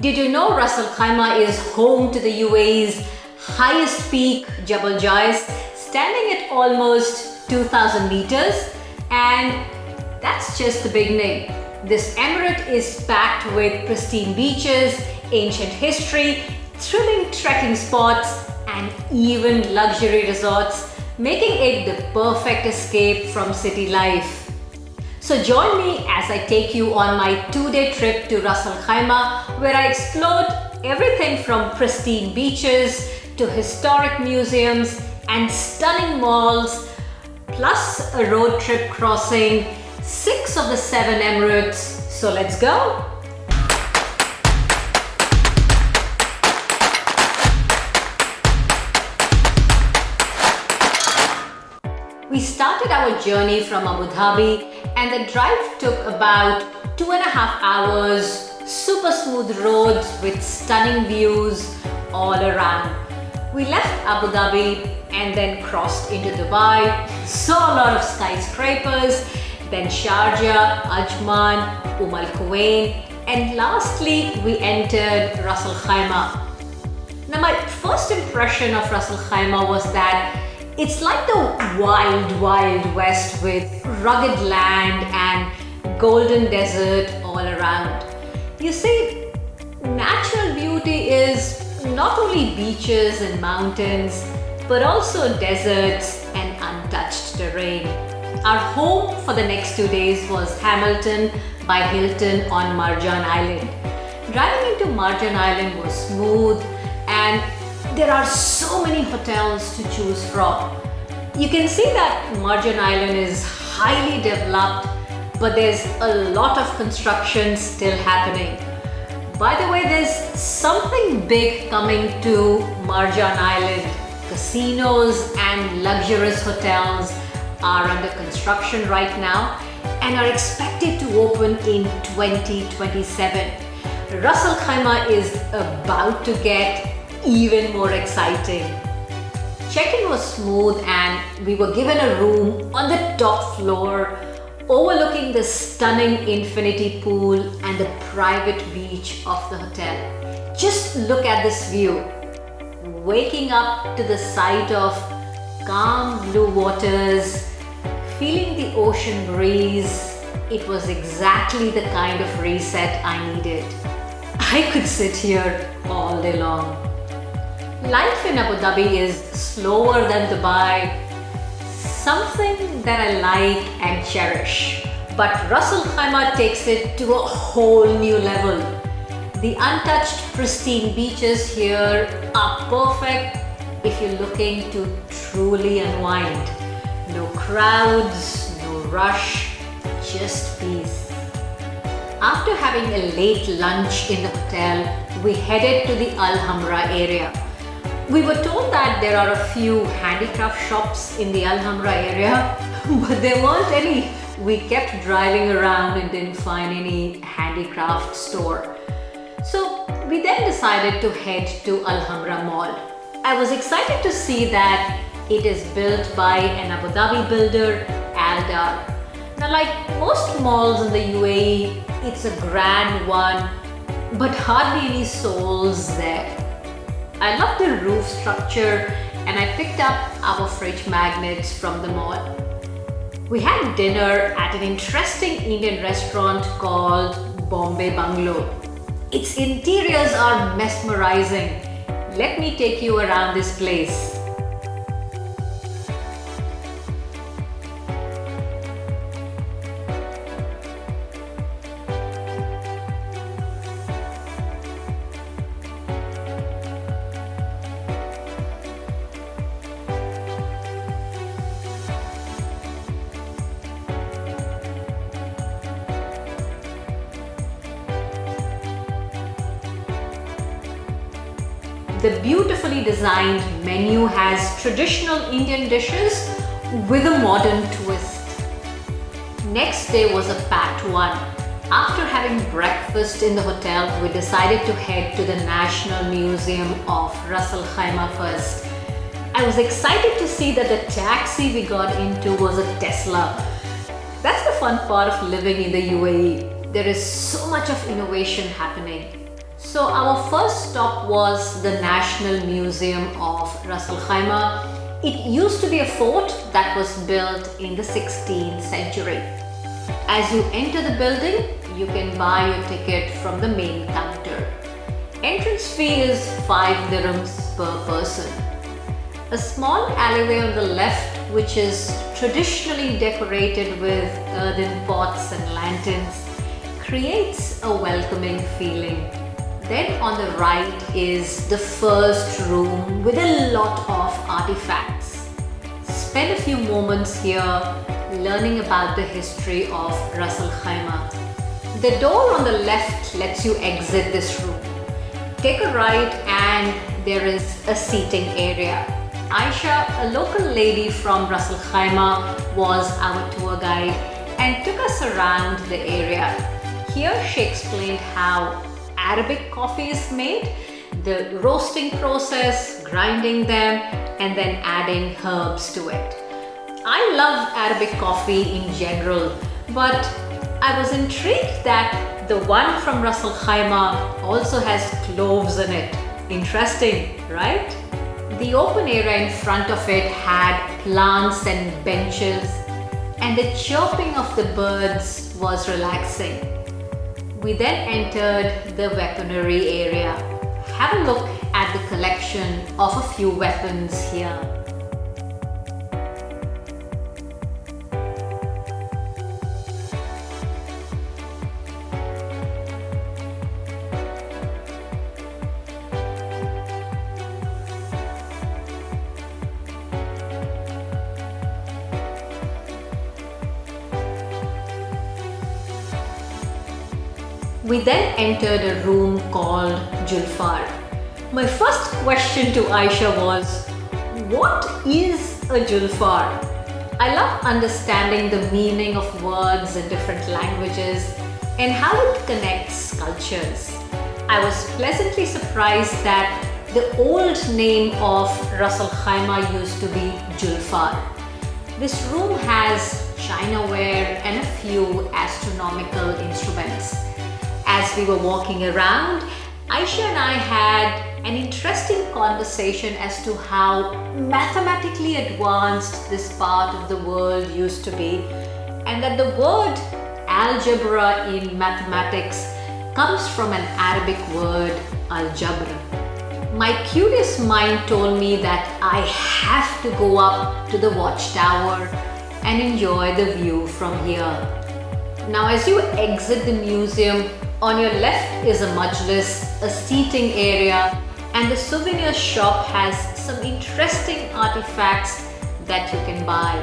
Did you know Ras Al Khaimah is home to the UAE's highest peak, Jabal Jais, standing at almost 2,000 meters? And that's just the beginning. This emirate is packed with pristine beaches, ancient history, thrilling trekking spots, and even luxury resorts, making it the perfect escape from city life. So join me as I take you on my 2-day trip to Ras Al Khaimah, where I explored everything from pristine beaches to historic museums and stunning malls, plus a road trip crossing 6 of the 7 Emirates. So let's go! We started our journey from Abu Dhabi and the drive took about 2.5 hours, super smooth roads with stunning views all around. We left Abu Dhabi and then crossed into Dubai, saw a lot of skyscrapers, then Sharjah, Ajman, Al Quwain, and lastly we entered Ras Al Khaimah. Now my first impression of Ras Al Khaimah was that it's like the wild west with rugged land and golden desert all around. You see, natural beauty is not only beaches and mountains, but also deserts and untouched terrain. Our home for the next 2 days was Hamilton by Hilton on Marjan Island. Driving into Marjan Island was smooth and there are so many hotels to choose from. You can see that Marjan Island is highly developed, but there's a lot of construction still happening. By the way, there's something big coming to Marjan Island. Casinos and luxurious hotels are under construction right now and are expected to open in 2027. Ras Al Khaimah is about to get even more exciting. Check-in was smooth and we were given a room on the top floor overlooking the stunning infinity pool and the private beach of the hotel. Just look at this view. Waking up to the sight of calm blue waters, feeling the ocean breeze, it was exactly the kind of reset I needed. I could sit here all day long. Life in Abu Dhabi is slower than Dubai, something that I like and cherish. But Ras Al Khaimah takes it to a whole new level. The untouched pristine beaches here are perfect if you're looking to truly unwind. No crowds, no rush, just peace. After having a late lunch in the hotel, we headed to the Al Hamra area. We were told that there are a few handicraft shops in the Al Hamra area, but there weren't any. We kept driving around and didn't find any handicraft store. So we then decided to head to Al Hamra Mall. I was excited to see that it is built by an Abu Dhabi builder, Aldar. Now, like most malls in the UAE, it's a grand one, but hardly any souls there. I love the roof structure and I picked up our fridge magnets from the mall. We had dinner at an interesting Indian restaurant called Bombay Bungalow. Its interiors are mesmerizing. Let me take you around this place. The beautifully designed menu has traditional Indian dishes with a modern twist. Next day was a packed one. After having breakfast in the hotel, we decided to head to the National Museum of Ras Al Khaimah first. I was excited to see that the taxi we got into was a Tesla. That's the fun part of living in the UAE. There is so much of innovation happening. So our first stop was the National Museum of Ras Al Khaimah. It used to be a fort that was built in the 16th century. As you enter the building, you can buy your ticket from the main counter. Entrance fee is 5 dirhams per person. A small alleyway on the left, which is traditionally decorated with earthen pots and lanterns, creates a welcoming feeling. Then on the right is the first room with a lot of artifacts. Spend a few moments here learning about the history of Ras Al Khaimah. The door on the left lets you exit this room. Take a right and there is a seating area. Aisha, a local lady from Ras Al Khaimah, was our tour guide and took us around the area. Here she explained how Arabic coffee is made, the roasting process, grinding them, and then adding herbs to it. I love Arabic coffee in general, but I was intrigued that the one from Ras Al Khaimah also has cloves in it. Interesting, right? The open area in front of it had plants and benches, and the chirping of the birds was relaxing. We then entered the weaponry area. Have a look at the collection of a few weapons here. We then entered a room called Julfar. My first question to Aisha was, what is a Julfar? I love understanding the meaning of words in different languages and how it connects cultures. I was pleasantly surprised that the old name of Ras Al Khaimah used to be Julfar. This room has chinaware and a few astronomical instruments. As we were walking around, Aisha and I had an interesting conversation as to how mathematically advanced this part of the world used to be, and that the word algebra in mathematics comes from an Arabic word, al-jabr. My curious mind told me that I have to go up to the watchtower and enjoy the view from here. Now, as you exit the museum, on your left is a majlis, a seating area, and the souvenir shop has some interesting artifacts that you can buy.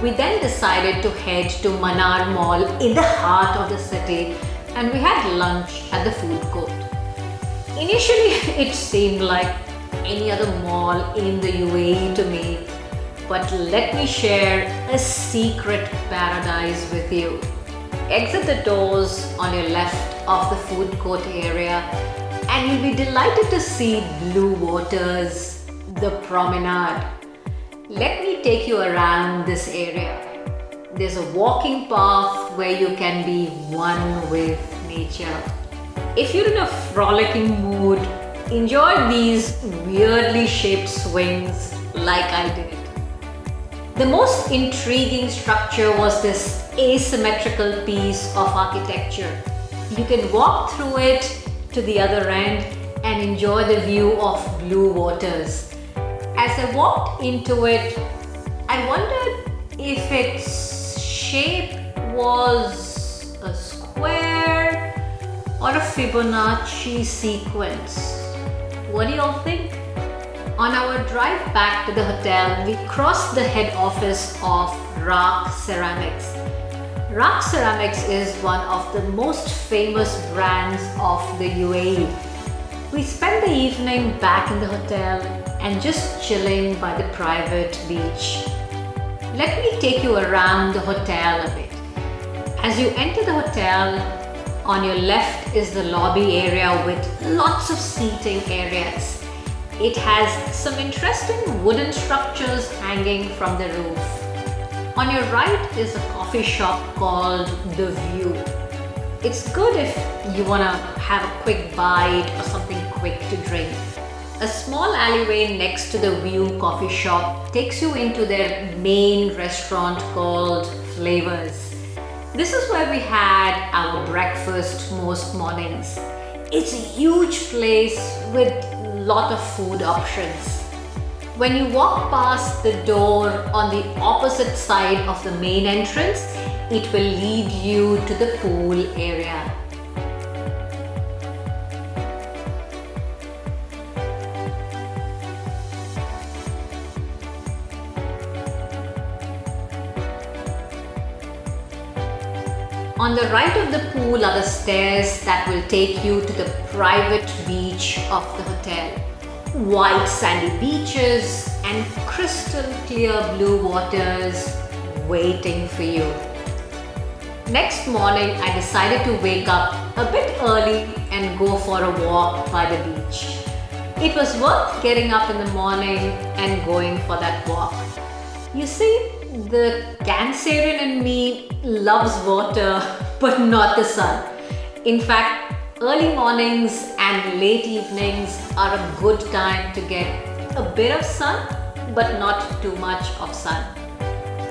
We then decided to head to Manar Mall in the heart of the city, and we had lunch at the food court. Initially, it seemed like any other mall in the UAE to me, but let me share a secret paradise with you. Exit the doors on your left of the food court area and you'll be delighted to see blue waters, the promenade. Let me take you around this area. There's a walking path where you can be one with nature. If you're in a frolicking mood, enjoy these weirdly shaped swings like I did. The most intriguing structure was this asymmetrical piece of architecture. You can walk through it to the other end and enjoy the view of blue waters. As I walked into it, I wondered if its shape was a square or a Fibonacci sequence. What do y'all think? On our drive back to the hotel, we crossed the head office of Ras Ceramics. Ras Ceramics is one of the most famous brands of the UAE. We spent the evening back in the hotel and just chilling by the private beach. Let me take you around the hotel a bit. As you enter the hotel, on your left is the lobby area with lots of seating areas. It has some interesting wooden structures hanging from the roof. On your right is a coffee shop called The View. It's good if you want to have a quick bite or something quick to drink. A small alleyway next to the View coffee shop takes you into their main restaurant called Flavors. This is where we had our breakfast most mornings. It's a huge place with a lot of food options. When you walk past the door on the opposite side of the main entrance, it will lead you to the pool area. On the right of the pool are the stairs that will take you to the private beach of the hotel. White sandy beaches and crystal clear blue waters waiting for you. Next morning, I decided to wake up a bit early and go for a walk by the beach. It was worth getting up in the morning and going for that walk. You see, the Cancerian in me loves water but not the sun. In fact, early mornings and late evenings are a good time to get a bit of sun but not too much of sun.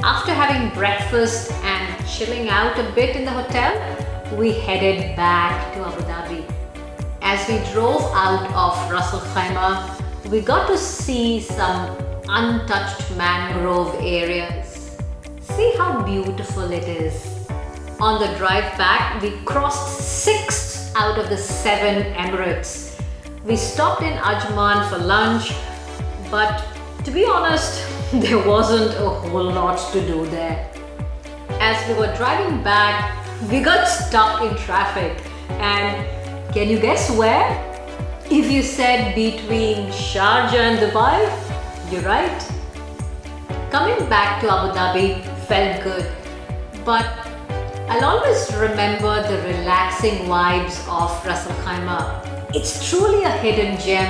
After having breakfast and chilling out a bit in the hotel, we headed back to Abu Dhabi. As we drove out of Ras Al Khaimah, we got to see some untouched mangrove areas. See how beautiful it is. On the drive back, we crossed 6 out of the 7 Emirates. We stopped in Ajman for lunch, but to be honest, there wasn't a whole lot to do there. As we were driving back, we got stuck in traffic. And can you guess where? If you said between Sharjah and Dubai, you're right. Coming back to Abu Dhabi felt good, but I'll always remember the relaxing vibes of Ras Al Khaimah. It's truly a hidden gem,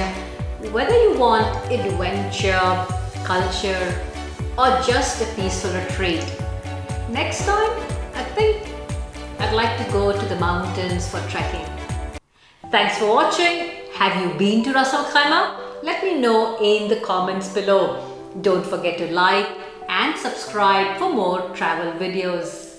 whether you want adventure, culture, or just a peaceful retreat. Next time, I think I'd like to go to the mountains for trekking. Thanks for watching. Have you been to Ras Al Khaimah? Let me know in the comments below. Don't forget to like and subscribe for more travel videos.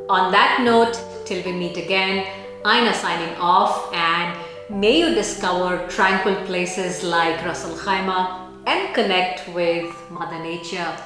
On that note, till we meet again, Aiena signing off, and may you discover tranquil places like Ras Al Khaimah and connect with Mother Nature.